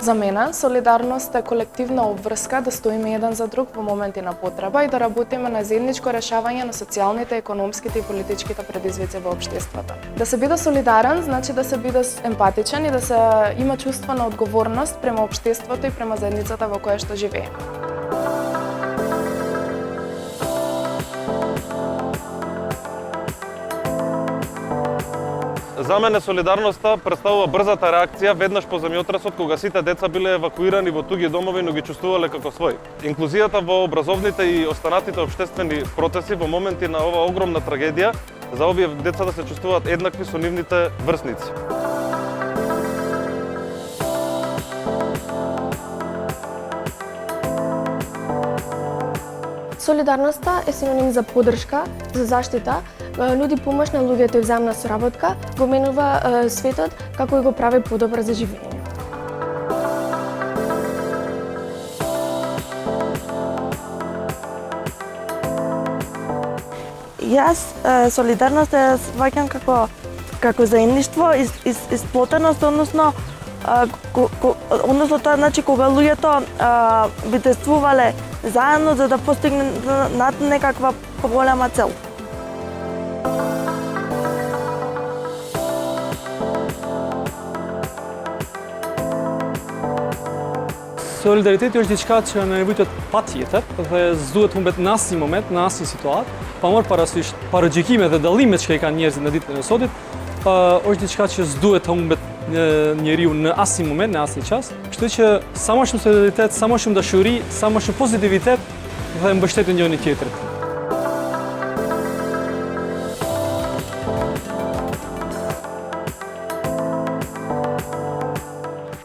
За мене солидарност е колективна обврска да стоиме еден за друг во моменти на потреба и да работиме на заедничко решавање на социјалните, економските и политичките предизвици во општеството. Да се биде солидарен значи да се биде емпатичен и да се има чувство на одговорност према општеството и према заедницата во која што живееме. За мене солидарноста представува брзата реакција веднаш по земјотресот кога сите деца биле евакуирани во туги домови, но ги чувствувале како своји. Инклузијата во образовните и останатите општествени процеси во моменти на ова огромна трагедија за овие деца да се чувствуваат еднакви со нивните врсници. Солидарноста е синоним за поддршка, за заштита, нуди помош на луѓето и взаимна соработка, го менува светот како и го прави подобар за живење. Јас солидарност ја сваќам како заедништво, исплотеност, односно тоа значи кога луѓето битествувале заедно за да постигнат некаква поголема цел. Солидаритети është diçka që na nevojtet patjetër dhe s'duhet humbet në asnjë moment, në asnjë situatë, pa marrë parasysh paragjikimet dhe dallimet që i kanë njerëzit në ditën e sotut, është diçka që s'duhet humbet njeriu në asnjë moment, në asnjë çast. Kështu që sa më shumë solidaritet, sa më shumë dashuri, sa më shumë pozitivitet dhe mbështetjen njëri tjetrit.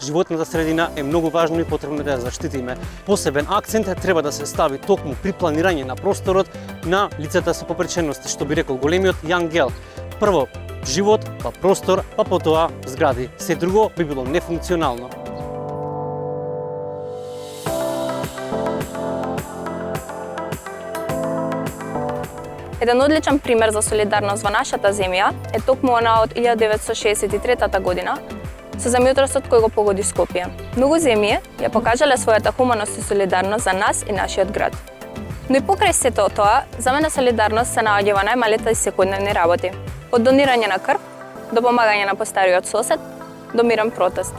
Животната средина е многу важно и потребно да ја заштитиме. Посебен акцент треба да се стави токму при планирање на просторот на лицата со попречености, што би рекол големиот Јан Гел. Прво живот, па простор, па потоа згради. Се друго би било нефункционално. Еден одличен пример за солидарност во нашата земја е токму она од 1963 година, со земјотресот кој го погоди Скопје. Многу земји ја покажале својата хуманост и солидарност за нас и нашиот град. Но и покрај сето тоа, за мене солидарност се наоѓа во најмалите и секојдневни работи. Од донирање на крв, до помагање на постариот сосед, до мирен протест.